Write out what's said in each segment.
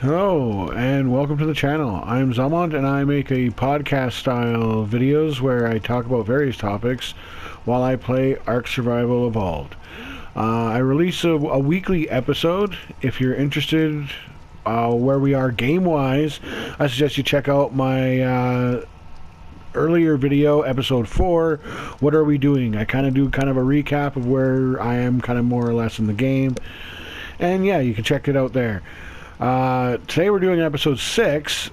Hello, and welcome to the channel. I'm Zamont, and I make a podcast-style videos where I talk about various topics while I play Ark Survival Evolved. I release a weekly episode. If you're interested where we are game-wise, I suggest you check out my earlier video, episode 4, What Are We Doing? I do a recap of where I am more or less in the game. And yeah, you can check it out there. Today we're doing episode 6,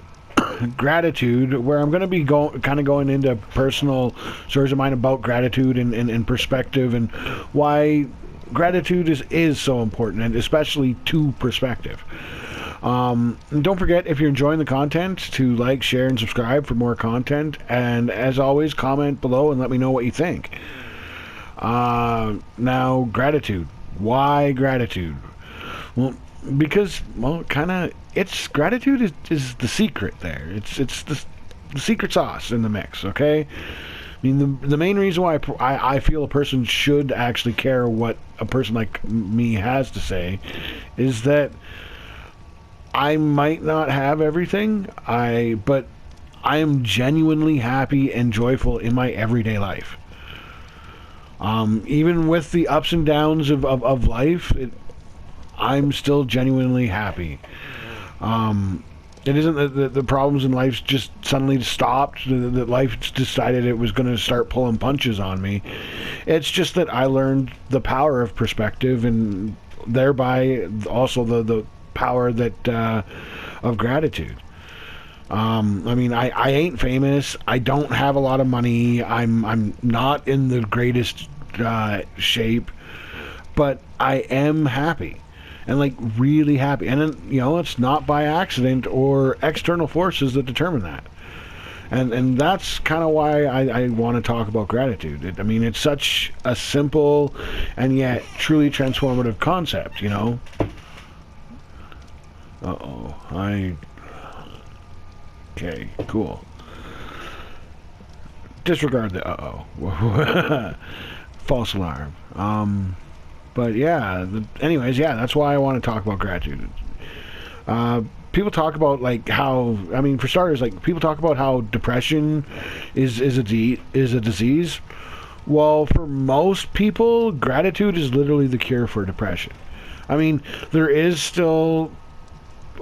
Gratitude, where I'm going to be going into personal stories of mine about gratitude and perspective and why gratitude is so important, and especially to perspective. And don't forget, if you're enjoying the content, to like, share, and subscribe for more content. And as always, comment below and let me know what you think. Now, gratitude. Why gratitude? Well, because, it's gratitude is the secret there. It's the secret sauce in the mix, okay? I mean, the main reason why I feel a person should actually care what a person like me has to say is that I might not have everything, but I am genuinely happy and joyful in my everyday life. Even with the ups and downs of life, I'm still genuinely happy. It isn't that the problems in life just suddenly stopped, that life decided it was going to start pulling punches on me. It's just that I learned the power of perspective, and thereby also the power that of gratitude. I mean, I ain't famous. I don't have a lot of money. I'm not in the greatest shape, but I am happy. And really happy. And then, it's not by accident or external forces that determine that. And that's kind of why I want to talk about gratitude. It's such a simple and yet truly transformative concept, Okay, cool. Disregard the false alarm. But yeah, anyways, that's why I want to talk about gratitude. People talk about how, for starters, people talk about how depression is a disease. Well, for most people, gratitude is literally the cure for depression. There is still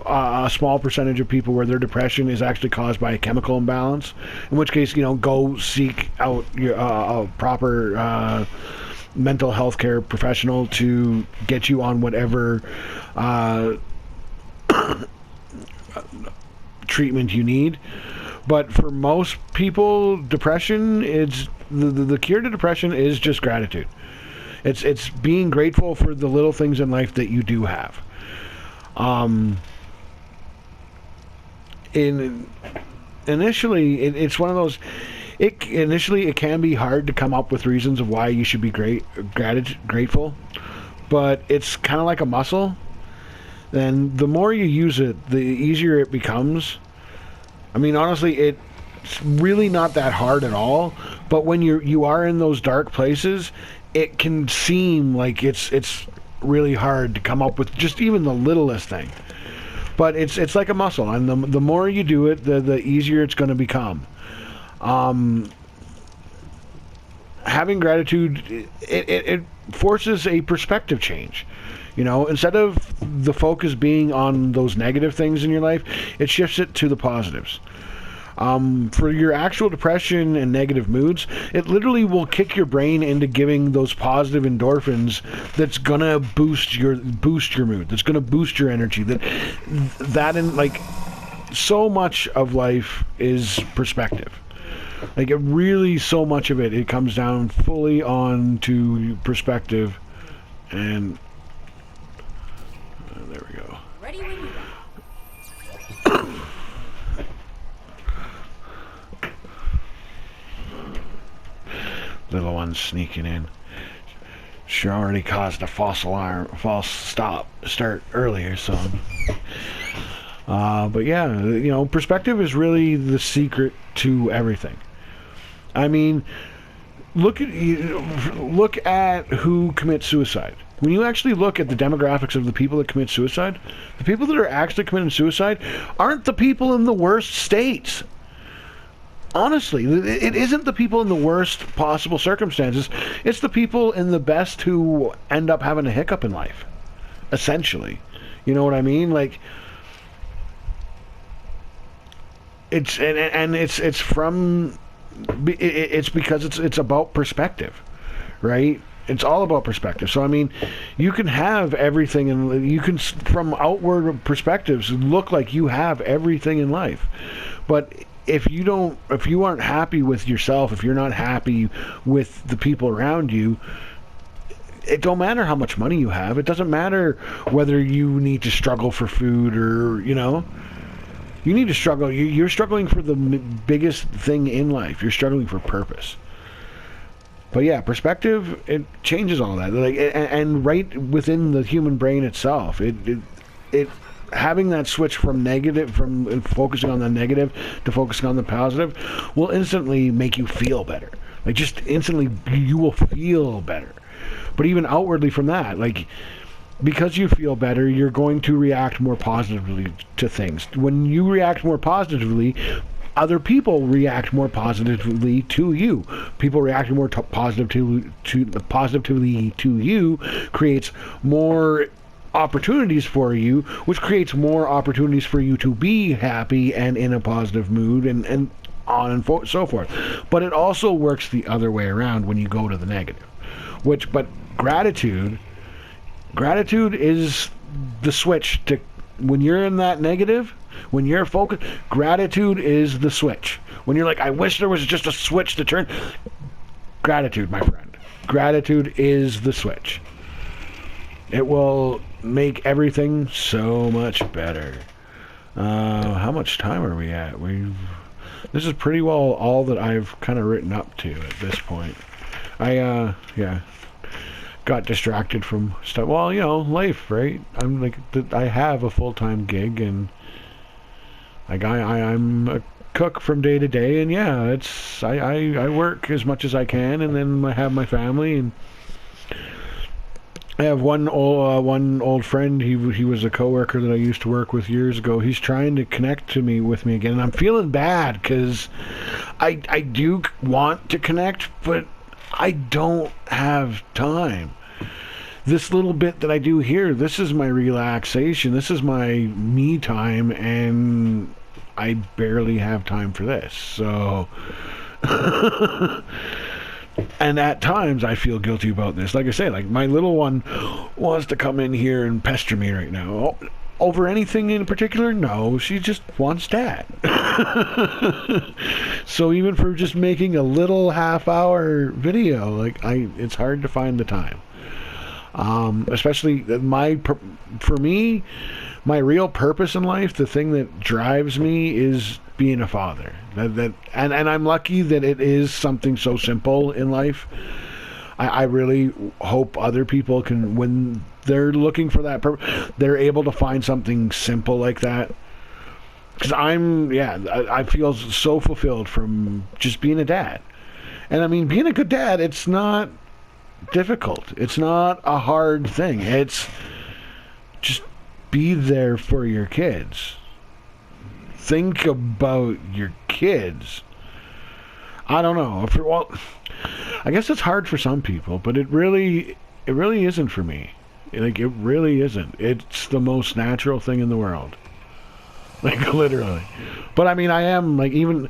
a small percentage of people where their depression is actually caused by a chemical imbalance, in which case, go seek out a proper mental health care professional to get you on whatever treatment you need. But for most people, depression is the cure to depression is just gratitude. It's being grateful for the little things in life that you do have. Initially, it's one of those. Initially, it can be hard to come up with reasons of why you should be grateful, but it's kind of like a muscle. And the more you use it, the easier it becomes. Honestly, it's really not that hard at all. But when you are in those dark places, it can seem like it's really hard to come up with just even the littlest thing. But it's like a muscle, and the more you do it, the easier it's going to become. Having gratitude, it forces a perspective change. Instead of the focus being on those negative things in your life, it shifts it to the positives. For your actual depression and negative moods, it literally will kick your brain into giving those positive endorphins that's gonna boost your mood, that's gonna boost your energy. So much of life is perspective. So much of it comes down fully on to perspective. And there we go. Ready when you are. Little one's sneaking in. She already caused a false start earlier, so. But yeah, perspective is really the secret to everything. Look at who commits suicide. when you actually look at the demographics of the people that commit suicide, the people that are actually committing suicide aren't the people in the worst states. Honestly, it isn't the people in the worst possible circumstances. It's the people in the best who end up having a hiccup in life, essentially. You know what I mean? Like, it's because it's about perspective, right? It's all about perspective. So I mean, you can have everything, and you can, from outward perspectives, look like you have everything in life, but if you aren't happy with yourself, if you're not happy with the people around you, it don't matter how much money you have. It doesn't matter whether you need to struggle for food or, you need to struggle. You're struggling for the biggest thing in life. You're struggling for purpose. But yeah, perspective, it changes all that. Like, and right within the human brain itself, it having that switch from focusing on the negative to focusing on the positive will instantly make you feel better. Like, just instantly, you will feel better. But even outwardly from that, like, because you feel better, you're going to react more positively to things. When you react more positively, other people react more positively to you. People reacting more positively to you creates more opportunities for you, which creates more opportunities for you to be happy and in a positive mood, and on and so forth. But it also works the other way around when you go to the negative. But gratitude is the switch to, when you're in that negative, when you're focused, gratitude is the switch. When you're like, I wish there was just a switch to turn. Gratitude, my friend. Gratitude is the switch. It will make everything so much better. How much time are we at? This is pretty well all that I've kind of written up to at this point. I got distracted from stuff. Well, life, right? I'm like, I have a full-time gig, and like I'm a cook from day to day, and yeah, I work as much as I can, and then I have my family, and I have one old friend. He was a coworker that I used to work with years ago. He's trying to connect with me again, and I'm feeling bad because I do want to connect, but I don't have time. This little bit that I do here, this is my relaxation. This is my me time, and I barely have time for this. So, and at times I feel guilty about this. Like I say, like, my little one wants to come in here and pester me right now. Over anything in particular? No, she just wants dad. So even for just making a little half-hour video, like, it's hard to find the time. Especially for me, my real purpose in life, the thing that drives me, is being a father. And I'm lucky that it is something so simple in life. I really hope other people can, when they're looking for that purpose, they're able to find something simple like that. Because I feel so fulfilled from just being a dad. And I mean, being a good dad, it's not difficult. It's not a hard thing. It's just be there for your kids. Think about your kids. I don't know. I guess it's hard for some people, but it really isn't for me. Like, it really isn't. It's the most natural thing in the world. Like, literally. But I mean, I am, like, even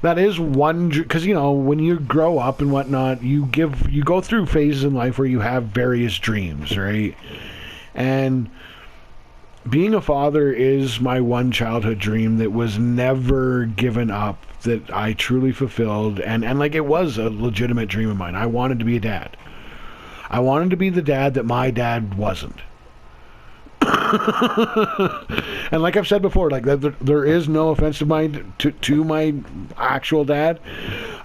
that is one, because when you grow up and whatnot, you go through phases in life where you have various dreams, right? And being a father is my one childhood dream that was never given up, that I truly fulfilled, and like, it was a legitimate dream of mine. I wanted to be a dad. I wanted to be the dad that my dad wasn't. And like I've said before, like, there is no offense to my actual dad.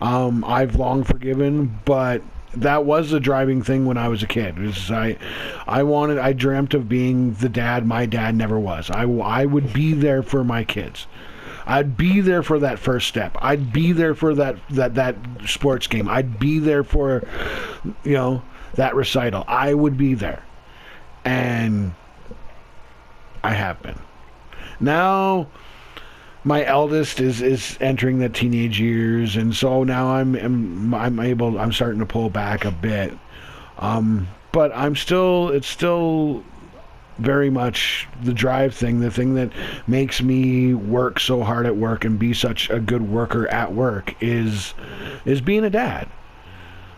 I've long forgiven, but that was the driving thing when I was a kid. I dreamt of being the dad my dad never was. I would be there for my kids. I'd be there for that first step. I'd be there for that sports game. I'd be there for, that recital. I would be there. And I have been. Now my eldest is entering the teenage years, and so now I'm starting to pull back a bit. But it's still very much the drive thing, the thing that makes me work so hard at work and be such a good worker at work is being a dad.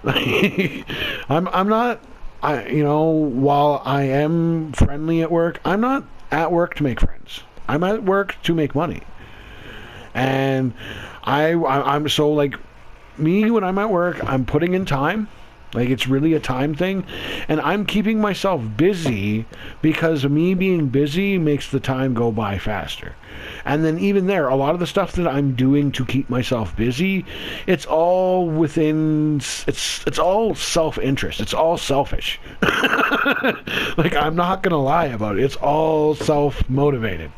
I'm not, while I am friendly at work, I'm not at work to make friends. I'm at work to make money. And I'm so, like, me, when I'm at work, I'm putting in time. Like, it's really a time thing. And I'm keeping myself busy because me being busy makes the time go by faster. And then even there, a lot of the stuff that I'm doing to keep myself busy, it's all within, it's all self-interest. It's all selfish. Like, I'm not going to lie about it. It's all self-motivated.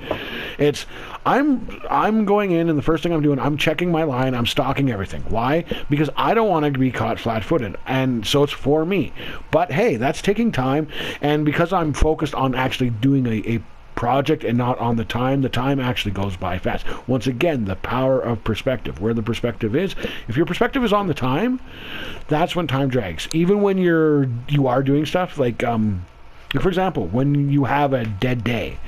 I'm going in, and the first thing I'm doing, I'm checking my line, I'm stocking everything. Why? Because I don't want to be caught flat-footed, and so it's for me. But hey, that's taking time, and because I'm focused on actually doing a project and not on the time actually goes by fast. Once again, the power of perspective. Where the perspective is, if your perspective is on the time, that's when time drags. Even when you are doing stuff like for example, when you have a dead day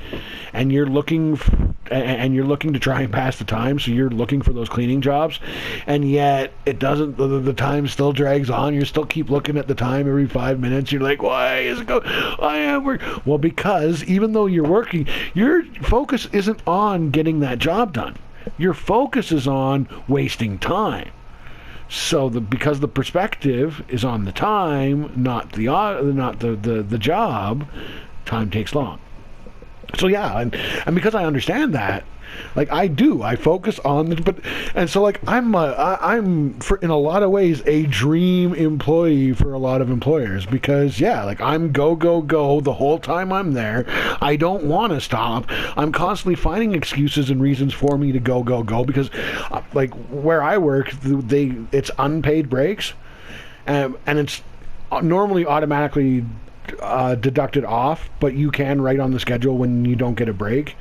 and you're looking to try and pass the time, so you're looking for those cleaning jobs, and yet it doesn't, the time still drags on. You still keep looking at the time every 5 minutes. You're like, why is it I am working. Well, because even though you're working, your focus isn't on getting that job done. Your focus is on wasting time. So because the perspective is on the time, not the job, time takes long. So yeah, and because I understand that, like, I focus on and so, like, I'm in a lot of ways a dream employee for a lot of employers, because yeah, like, I'm go the whole time I'm there. I don't want to stop. I'm constantly finding excuses and reasons for me to go because like, where I work, it's unpaid breaks, and it's normally automatically deducted off, but you can write on the schedule when you don't get a break.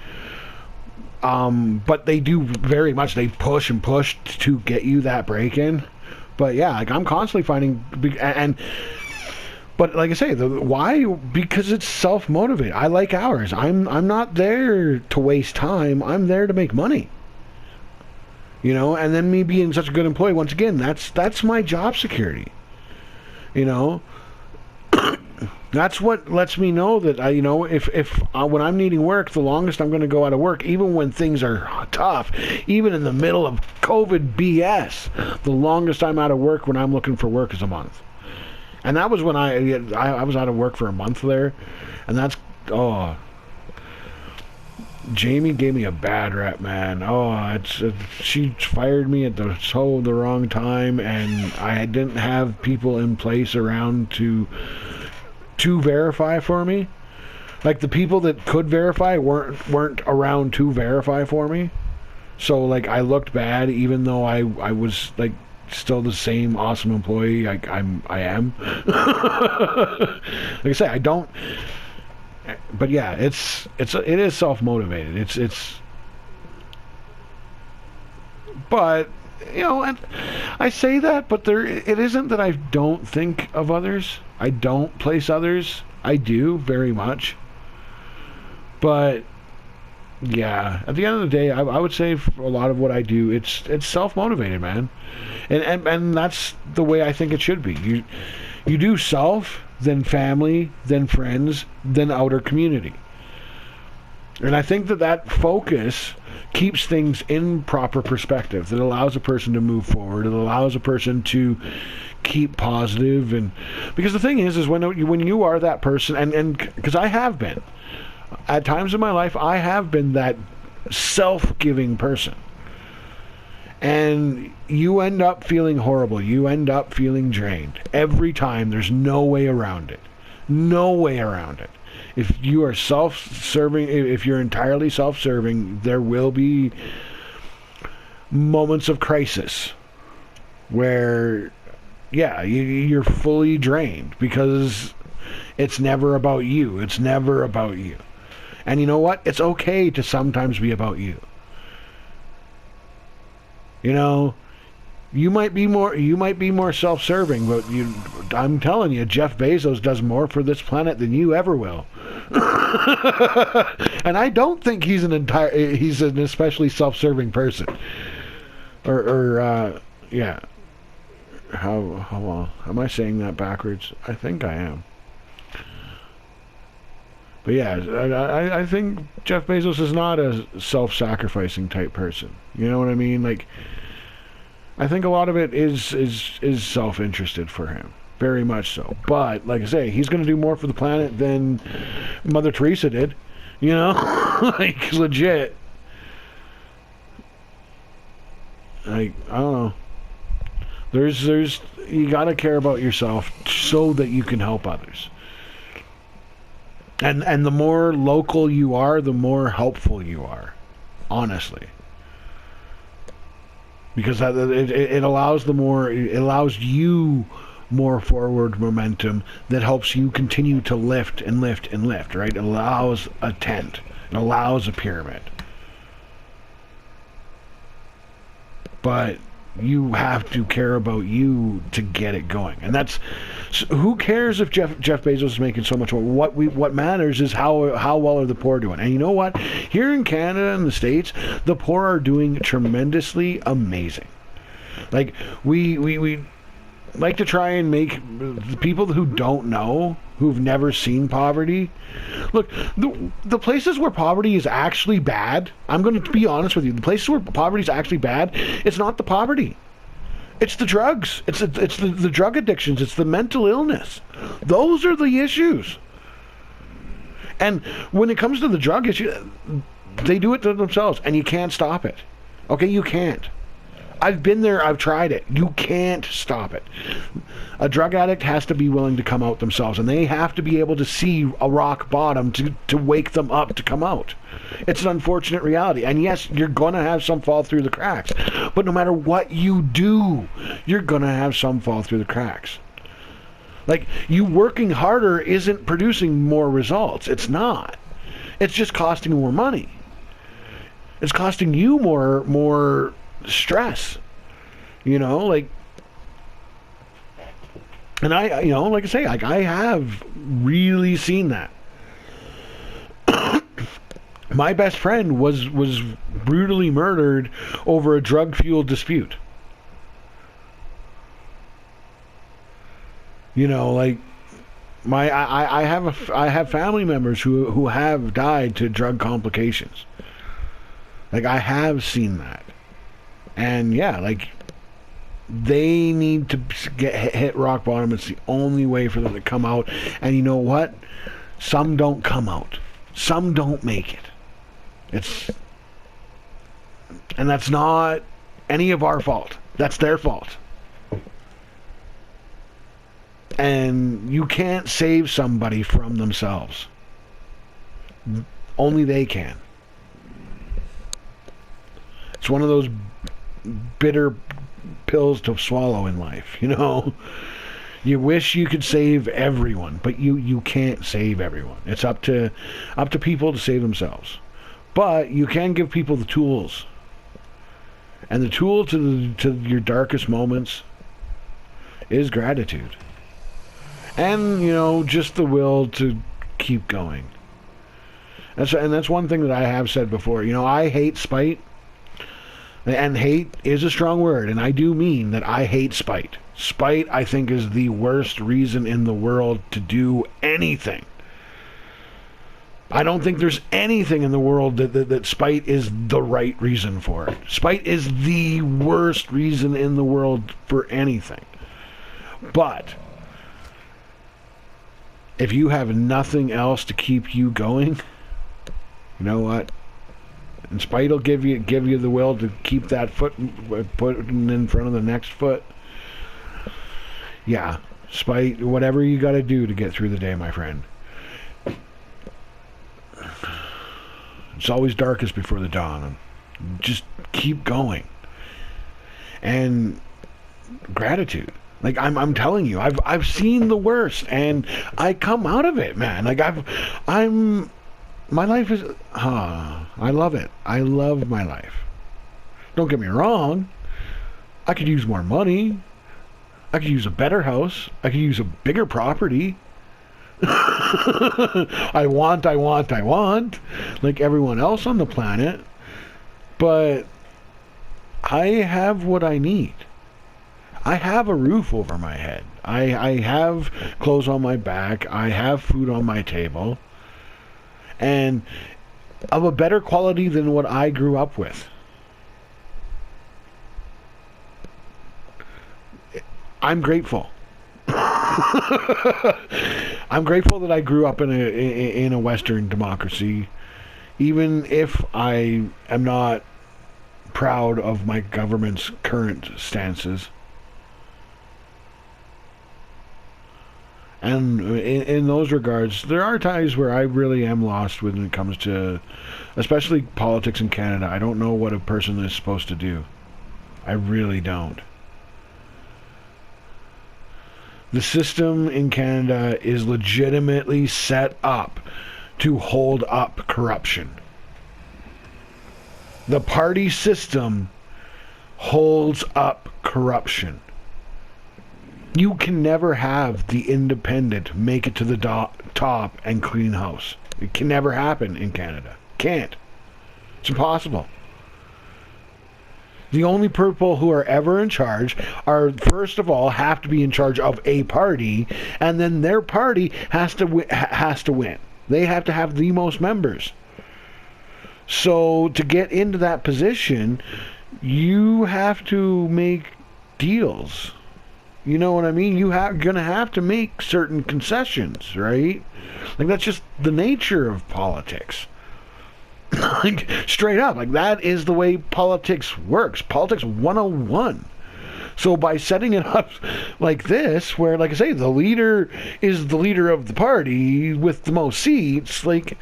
But they do very much, they push to get you that break in. But yeah, like, I'm constantly finding, but like I say, why? Because it's self-motivated. I like hours. I'm not there to waste time. I'm there to make money. And then me being such a good employee, once again, that's my job security. That's what lets me know that if when I'm needing work, the longest I'm going to go out of work, even when things are tough, even in the middle of COVID BS, the longest I'm out of work when I'm looking for work is a month. And that was when I was out of work for a month there, and that's Jamie gave me a bad rep, man. She fired me at the wrong time, and I didn't have people in place around to verify for me. Like, the people that could verify weren't around to verify for me. So, like, I looked bad, even though I was, like, still the same awesome employee I am. Like I say, I don't. But yeah, it is self-motivated. But and I say that, but it isn't that I don't think of others. I don't place others. I do, very much. But yeah, at the end of the day, I would say for a lot of what I do, it's self-motivated, man. And that's the way I think it should be. You do self, then family, then friends, then outer community. And I think that focus keeps things in proper perspective. That allows a person to move forward. It allows a person to keep positive. And because the thing is when you are that person, and because I have been, at times in my life, I have been that self-giving person. And you end up feeling horrible. You end up feeling drained. Every time. There's no way around it. No way around it. If you are self-serving, if you're entirely self-serving, there will be moments of crisis where, yeah, you're fully drained, because It's never about you. It's never about you. And you know what? It's okay to sometimes be about you. You know, you might be more self-serving, but I'm telling you, Jeff Bezos does more for this planet than you ever will. And I don't think he's an especially self-serving person. Yeah. How am I saying that backwards? I think I am. But yeah, I think Jeff Bezos is not a self-sacrificing type person. You know what I mean? Like, I think a lot of it is self-interested for him. Very much so. But, like I say, he's going to do more for the planet than Mother Teresa did. You know? Like, legit. Like, I don't know. There's you got to care about yourself so that you can help others. And the more local you are, the more helpful you are. Honestly. Because it allows you more forward momentum that helps you continue to lift and lift and lift, right? It allows a tent. It allows a pyramid. But you have to care about you to get it going. And that's, who cares if Jeff Bezos is making so much more? What matters is how well are the poor doing. And you know what? Here in Canada and the States, the poor are doing tremendously amazing. Like, we like to try and make the people who don't know, who've never seen poverty. Look, the places where poverty is actually bad, I'm going to be honest with you, the places where poverty is actually bad, it's not the poverty. It's the drugs. It's the drug addictions. It's the mental illness. Those are the issues. And when it comes to the drug issue, they do it to themselves, and you can't stop it. Okay, you can't. I've been there, I've tried it. You can't stop it. A drug addict has to be willing to come out themselves, and they have to be able to see a rock bottom to wake them up to come out. It's an unfortunate reality. And yes, you're going to have some fall through the cracks. But no matter what you do, you're going to have some fall through the cracks. Like, you working harder isn't producing more results. It's not. It's just costing more money. It's costing you more stress, you know, like, and I, you know, like I say, like, I have really seen that. My best friend was brutally murdered over a drug-fueled dispute. You know, like, I have family members who have died to drug complications. Like, I have seen that. And yeah, like, they need to hit rock bottom. It's the only way for them to come out. And you know what? Some don't come out. Some don't make it. And that's not any of our fault. That's their fault. And you can't save somebody from themselves. Only they can. It's one of those bitter pills to swallow in life, you know. You wish you could save everyone, but you can't save everyone. It's up to people to save themselves. But you can give people the tools. And the tool to your darkest moments is gratitude. And, you know, just the will to keep going. And that's one thing that I have said before. You know, I hate spite. And hate is a strong word, and I do mean that I hate spite. Spite, I think, is the worst reason in the world to do anything. I don't think there's anything in the world that spite is the right reason for it. Spite is the worst reason in the world for anything. But if you have nothing else to keep you going, you know what? And spite will give you the will to keep that foot put in front of the next foot. Yeah, spite, whatever you got to do to get through the day, my friend. It's always darkest before the dawn. Just keep going. And gratitude. Like I'm telling you, I've seen the worst, and I come out of it, man. Like my life is, I love it. I love my life. Don't get me wrong. I could use more money. I could use a better house. I could use a bigger property. I want, like everyone else on the planet. But I have what I need. I have a roof over my head. I have clothes on my back. I have food on my table. And of a better quality than what I grew up with. I'm grateful. I'm grateful that I grew up in a Western democracy, even if I am not proud of my government's current stances. And in those regards, there are times where I really am lost when it comes to, especially politics in Canada. I don't know what a person is supposed to do. I really don't. The system in Canada is legitimately set up to hold up corruption. The party system holds up corruption. You can never have the independent make it to the top and clean house. It can never happen in Canada. Can't. It's impossible. The only people who are ever in charge are, first of all, have to be in charge of a party, and then their party has to win. They have to have the most members. So to get into that position, you have to make deals. You know what I mean? You're gonna have to make certain concessions, right? Like, that's just the nature of politics. Like, straight up, like, that is the way politics works. Politics 101. So by setting it up like this, where, like I say, the leader is the leader of the party with the most seats, like,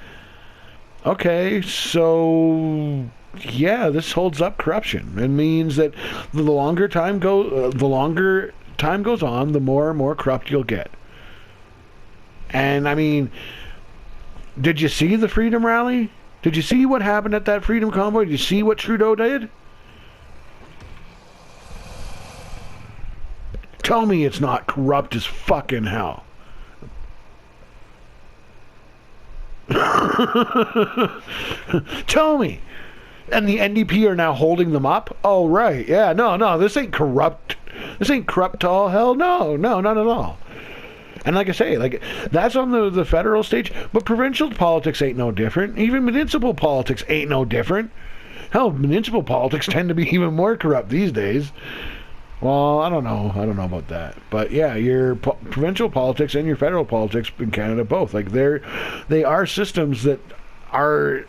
okay, so yeah, this holds up corruption. It means that the longer time goes on, the more and more corrupt you'll get. And I mean, did you see the Freedom Rally? Did you see what happened at that Freedom Convoy? Did you see what Trudeau did? Tell me it's not corrupt as fucking hell. Tell me. And the NDP are now holding them up? Oh, right. Yeah, no, this ain't corrupt. This ain't corrupt to all hell. No, not at all. And like I say, like, that's on the federal stage, but provincial politics ain't no different. Even municipal politics ain't no different. Hell, municipal politics tend to be even more corrupt these days. Well, I don't know about that. But yeah, your provincial politics and your federal politics in Canada both. Like, they are systems that are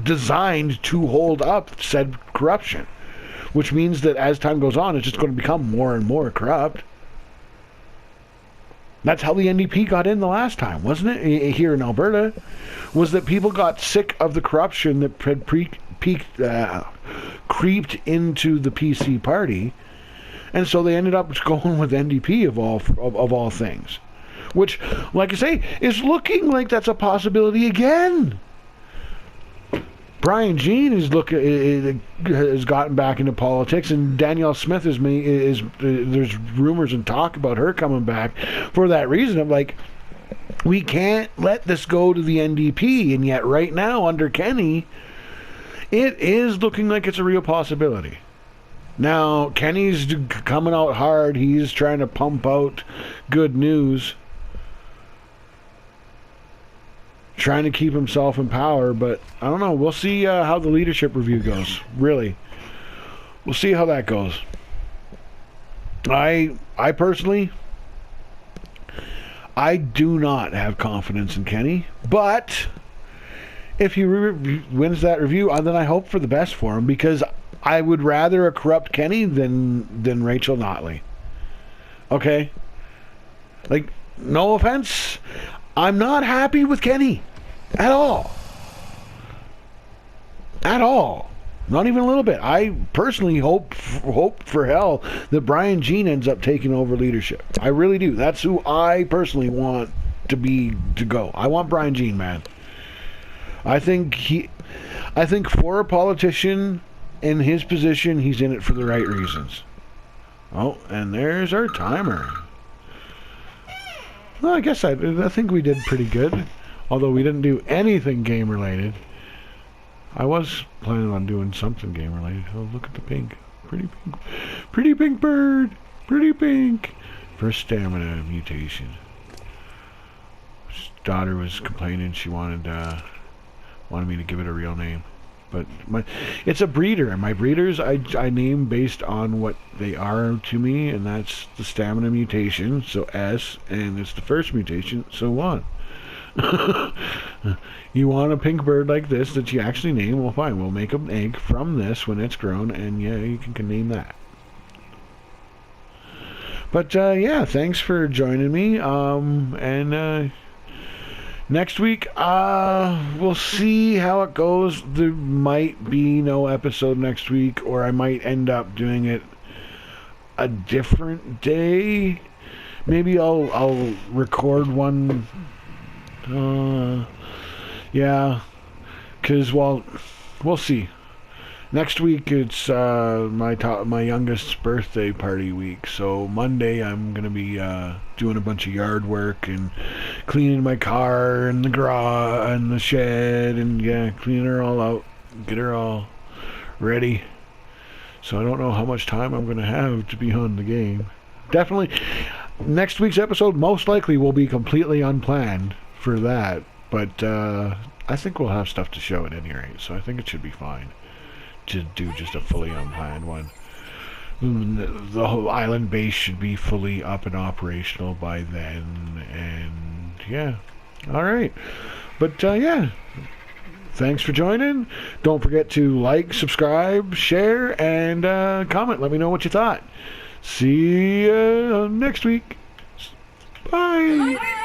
designed to hold up said corruption. Which means that as time goes on, it's just going to become more and more corrupt. That's how the NDP got in the last time, wasn't it? Here in Alberta, was that people got sick of the corruption that had creeped into the PC party, and so they ended up going with NDP of all things, which, like I say, is looking like that's a possibility again. Brian Jean has gotten back into politics, and Danielle Smith is there's rumors and talk about her coming back for that reason of, like, we can't let this go to the NDP, and yet right now under Kenny, it is looking like it's a real possibility. Now Kenny's coming out hard. He's trying to pump out good news, trying to keep himself in power, but I don't know. We'll see how the leadership review goes. Really, we'll see how that goes. I personally, I do not have confidence in Kenny, but if he wins that review, then I hope for the best for him, because I would rather a corrupt Kenny than Rachel Notley. Okay, like, no offense, I'm not happy with Kenny at all. At all. Not even a little bit. I personally hope for hell that Brian Jean ends up taking over leadership. I really do. That's who I personally want to go. I want Brian Jean, man. I think for a politician in his position, he's in it for the right reasons. Oh, and there's our timer. Well, I guess I think we did pretty good, although we didn't do anything game related. I was planning on doing something game related. Oh, look at the pink. Pretty pink bird. Pretty pink. For stamina mutation. His daughter was complaining she wanted me to give it a real name. But it's a breeder, and my breeders I name based on what they are to me, and that's the stamina mutation, so S, and it's the first mutation, so 1. You want a pink bird like this that you actually name? Well, fine, we'll make an egg from this when it's grown, and yeah, you can name that. But yeah, thanks for joining me, and next week, we'll see how it goes. There might be no episode next week, or I might end up doing it a different day. Maybe I'll record one. Yeah, because we'll see. Next week it's my youngest's birthday party week, so Monday I'm gonna be doing a bunch of yard work and cleaning my car and the garage and the shed, and yeah, cleaning her all out, get her all ready. So I don't know how much time I'm gonna have to be on the game. Definitely, next week's episode most likely will be completely unplanned for that, but I think we'll have stuff to show at any rate, so I think it should be fine to do just a fully unplanned one. The whole island base should be fully up and operational by then, and yeah, alright. But yeah, thanks for joining. Don't forget to like, subscribe, share, and comment. Let me know what you thought. See you next week. Bye.